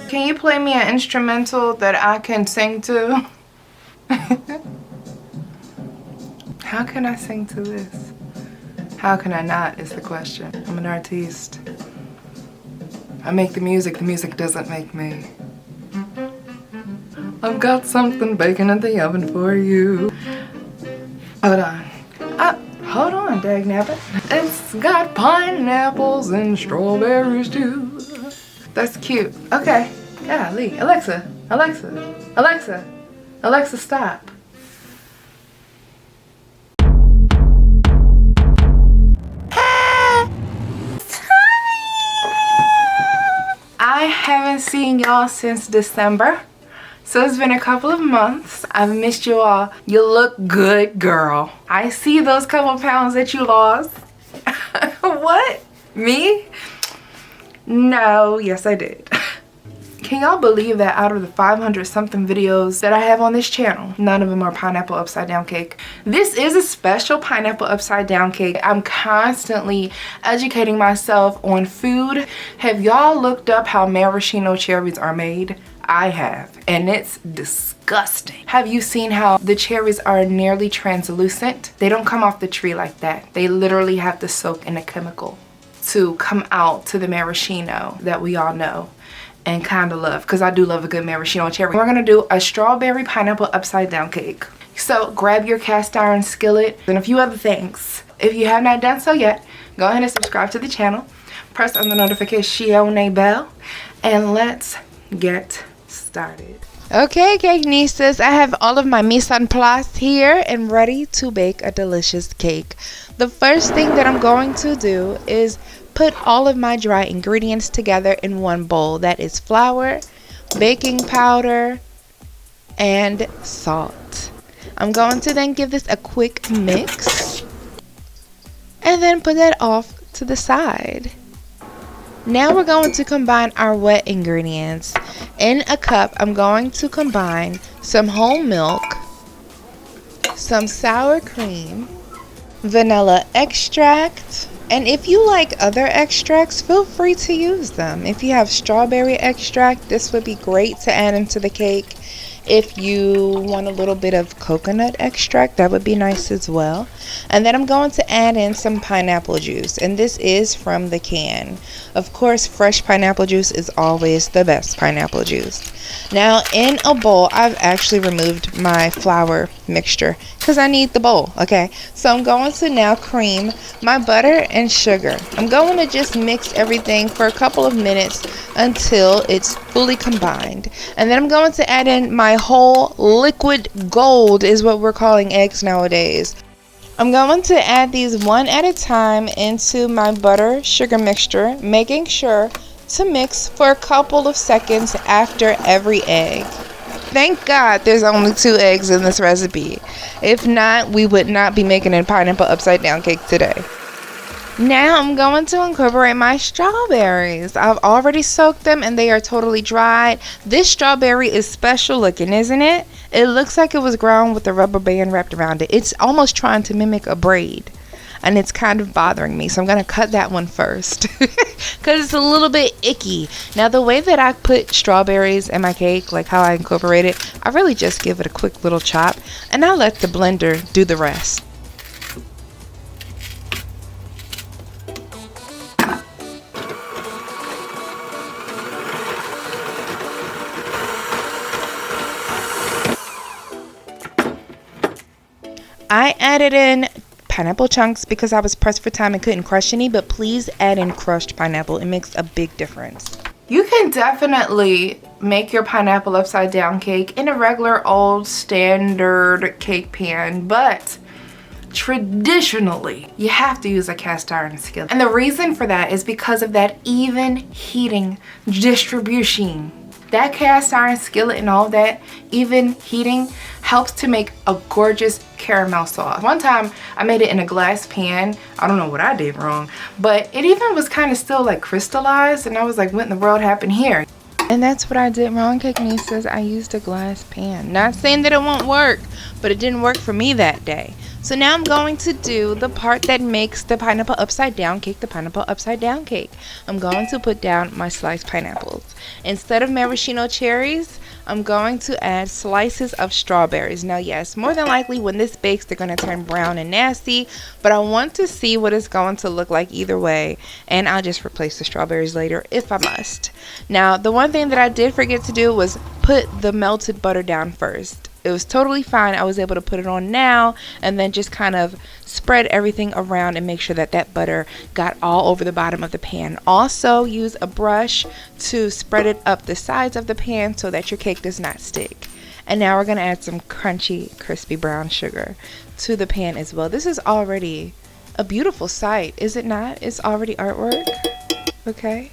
Can you play me an instrumental that I can sing to? How can I sing to this? How can I not is the question. I'm an artiste. I make the music doesn't make me. I've got something baking in the oven for you. Hold on. Hold on, dagnabbit. It's got pineapples and strawberries too. That's cute. Okay. Golly. Alexa, stop. I haven't seen y'all since December. So it's been a couple of months. I've missed you all. You look good, girl. I see those couple pounds that you lost. What? Me? No, yes I did. Can y'all believe that out of the 500 something videos that I have on this channel, none of them are pineapple upside down cake? This is a special pineapple upside down cake. I'm constantly educating myself on food. Have y'all looked up how maraschino cherries are made? I have, and it's disgusting. Have you seen how the cherries are nearly translucent? They don't come off the tree like that. They literally have to soak in a chemical to come out to the maraschino that we all know and kind of love, because I do love a good maraschino cherry. We're gonna do a strawberry pineapple upside down cake. So grab your cast iron skillet and a few other things. If you have not done so yet, go ahead and subscribe to the channel, press on the notification bell, and let's get started. Okay, cake nieces, I have all of my mise en place here and ready to bake a delicious cake. The first thing that I'm going to do is put all of my dry ingredients together in one bowl. That is flour, baking powder, and salt. I'm going to then give this a quick mix and then put that off to the side. Now we're going to combine our wet ingredients. In a cup, I'm going to combine some whole milk, some sour cream, vanilla extract, and if you like other extracts, feel free to use them. If you have strawberry extract, this would be great to add into the cake. If you want a little bit of coconut extract, that would be nice as well. And then I'm going to add in some pineapple juice, and this is from the can. Of course, fresh pineapple juice is always the best pineapple juice. Now in a bowl, I've actually removed my flour mixture because I need the bowl, okay? So I'm going to now cream my butter and sugar. I'm going to just mix everything for a couple of minutes until it's fully combined. And then I'm going to add in my whole liquid gold, is what we're calling eggs nowadays. I'm going to add these one at a time into my butter sugar mixture, making sure to mix for a couple of seconds after every egg. Thank God there's only 2 eggs in this recipe. If not, we would not be making a pineapple upside down cake today. Now I'm going to incorporate my strawberries. I've already soaked them and they are totally dried. This strawberry is special looking, isn't it? It looks like it was ground with a rubber band wrapped around it. It's almost trying to mimic a braid, and it's kind of bothering me, so I'm going to cut that one first because it's a little bit icky. Now the way that I put strawberries in my cake, like how I incorporate it, I really just give it a quick little chop and I let the blender do the rest. I added in pineapple chunks because I was pressed for time and couldn't crush any, but please add in crushed pineapple. It makes a big difference. You can definitely make your pineapple upside down cake in a regular old standard cake pan, but traditionally you have to use a cast iron skillet. And the reason for that is because of that even heating distribution. That cast iron skillet and all that even heating helps to make a gorgeous caramel sauce. One time I made it in a glass pan. I don't know what I did wrong, but it even was kind of still like crystallized, and I was like, what in the world happened here? And that's what I did wrong, cake nieces. I used a glass pan. Not saying that it won't work, but it didn't work for me that day. So now I'm going to do the part that makes the pineapple upside down cake, the pineapple upside down cake. I'm going to put down my sliced pineapples. Instead of maraschino cherries, I'm going to add slices of strawberries. Now yes, more than likely when this bakes they're going to turn brown and nasty, but I want to see what it's going to look like either way, and I'll just replace the strawberries later if I must. Now the one thing that I did forget to do was put the melted butter down first. It was totally fine. I was able to put it on now and then just kind of spread everything around and make sure that that butter got all over the bottom of the pan. Also use a brush to spread it up the sides of the pan so that your cake does not stick. And now we're going to add some crunchy, crispy brown sugar to the pan as well. This is already a beautiful sight, is it not? It's already artwork. Okay.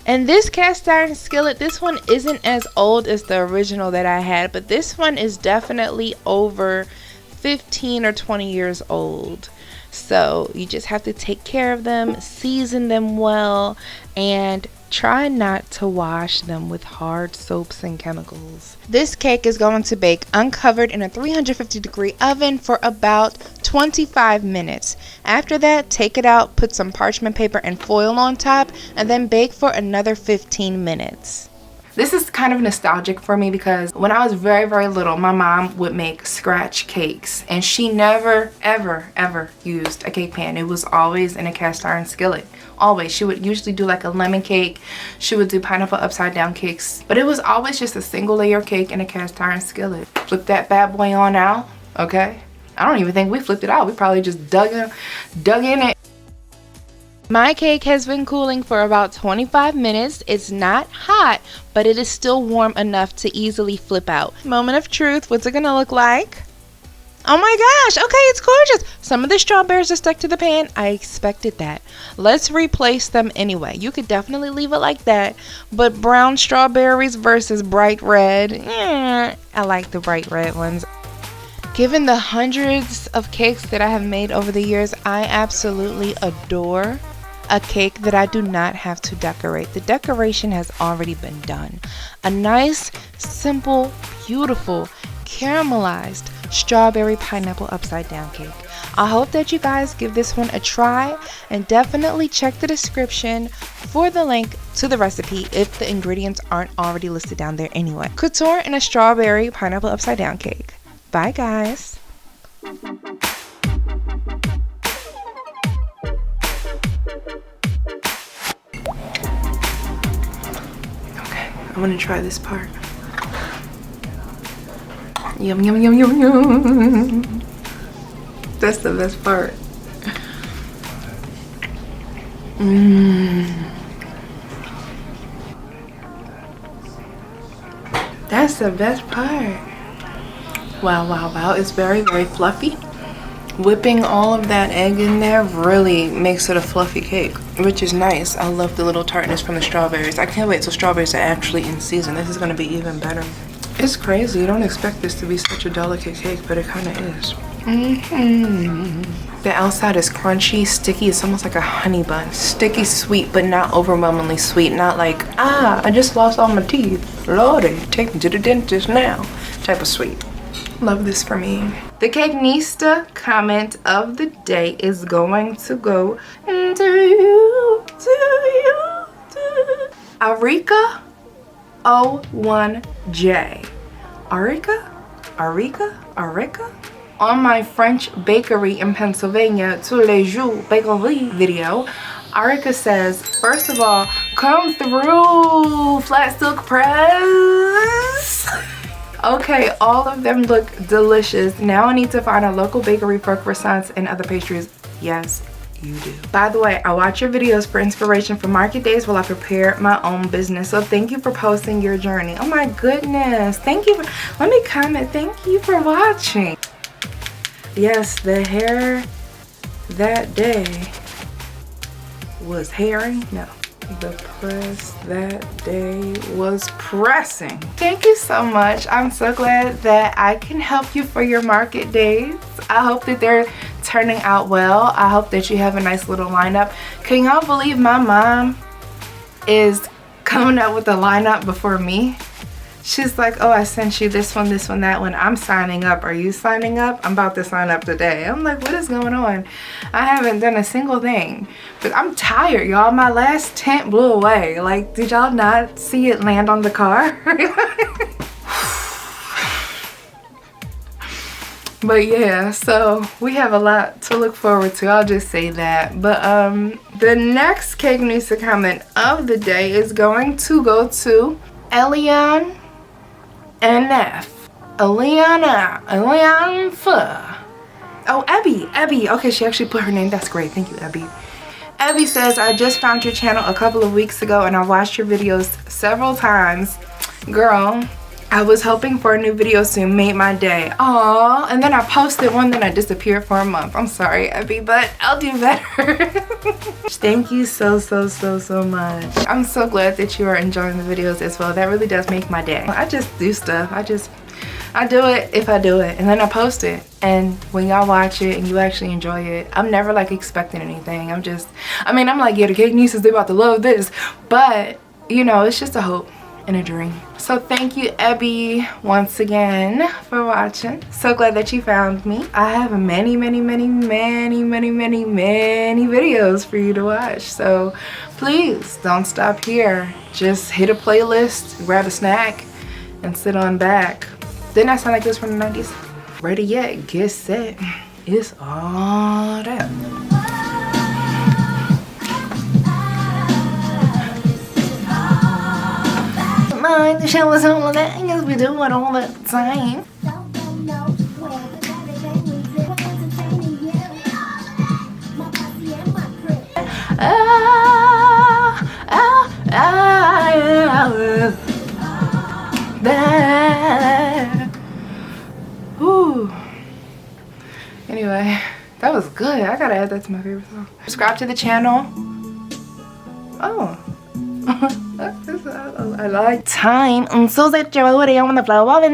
And this cast iron skillet, this one isn't as old as the original that I had, but this one is definitely over 15 or 20 years old. So you just have to take care of them, season them well, and try not to wash them with hard soaps and chemicals. This cake is going to bake uncovered in a 350-degree oven for about 25 minutes. After that, take it out, put some parchment paper and foil on top, and then bake for another 15 minutes. This is kind of nostalgic for me because when I was very, very little, my mom would make scratch cakes and she never, ever, ever used a cake pan. It was always in a cast iron skillet. Always. She would usually do like a lemon cake. She would do pineapple upside down cakes. But it was always just a single layer cake in a cast iron skillet. Flip that bad boy on out, okay? I don't even think we flipped it out. We probably just dug in it. My cake has been cooling for about 25 minutes. It's not hot, but it is still warm enough to easily flip out. Moment of truth. What's it gonna look like? Oh my gosh, okay, it's gorgeous. Some of the strawberries are stuck to the pan. I expected that. Let's replace them anyway. You could definitely leave it like that, but brown strawberries versus bright red, I like the bright red ones. Given the hundreds of cakes that I have made over the years, I absolutely adore a cake that I do not have to decorate. The decoration has already been done. A nice, simple, beautiful, caramelized strawberry pineapple upside down cake. I hope that you guys give this one a try and definitely check the description for the link to the recipe if the ingredients aren't already listed down there anyway. Couture and a strawberry pineapple upside down cake. Bye guys. I'm gonna try this part. Yum, yum, yum, yum, yum. That's the best part. That's the best part. Wow, wow, wow. It's very, very fluffy. Whipping all of that egg in there really makes it a fluffy cake, which is nice. I love the little tartness from the strawberries. I can't wait till strawberries are actually in season. This is gonna be even better. It's crazy. You don't expect this to be such a delicate cake, but it kind of is. The outside is crunchy, sticky. It's almost like a honey bun. Sticky sweet, but not overwhelmingly sweet. Not like, I just lost all my teeth. Lordy, take me to the dentist now. Type of sweet. Love this for me. The Cakenista comment of the day is going to go to you, Arika 01J. Arika? On my French bakery in Pennsylvania, tous les jours bakery video, Arika says, first of all, come through, flat silk press. Okay, all of them look delicious. Now I need to find a local bakery for croissants and other pastries. Yes, you do. By the way, I watch your videos for inspiration for market days while I prepare my own business. So thank you for posting your journey. Oh my goodness. Thank you. Let me comment. Thank you for watching. Yes, the hair that day was hairing. No. The press that day was pressing. Thank you so much. I'm so glad that I can help you for your market days. I hope that they're turning out well. I hope that you have a nice little lineup. Can y'all believe my mom is coming up with a lineup before me? She's like, oh, I sent you this one, that one. I'm signing up. Are you signing up? I'm about to sign up today. I'm like, what is going on? I haven't done a single thing. But I'm tired, y'all. My last tent blew away. Like, did y'all not see it land on the car? But yeah, so we have a lot to look forward to. I'll just say that. But the next cake news to comment of the day is going to go to Elian NF. Elian Oh, Ebby. Okay, she actually put her name. That's great. Thank you, Ebby. Ebby says, I just found your channel a couple of weeks ago and I watched your videos several times. Girl, I was hoping for a new video soon. Made my day. Aww. And then I posted one, then I disappeared for a month. I'm sorry, Ebby, but I'll do better. Thank you so much. I'm so glad that you are enjoying the videos as well. That really does make my day. I just do stuff. I do it if I do it, and then I post it. And when y'all watch it and you actually enjoy it, I'm never like expecting anything. I'm like, yeah, the cake nieces, they about to love this. But, you know, it's just a hope and a dream. So thank you, Ebby, once again for watching. So glad that you found me. I have many videos for you to watch. So please don't stop here. Just hit a playlist, grab a snack, and sit on back. Didn't that sound like this from the 90s? Ready yet, get set. It's all that. Mind the showers all of that, because we do it all the time. Anyway, that was good. I gotta add that to my favorite song. Subscribe to the channel. Oh. I like time. I'm so set your video on the floor of the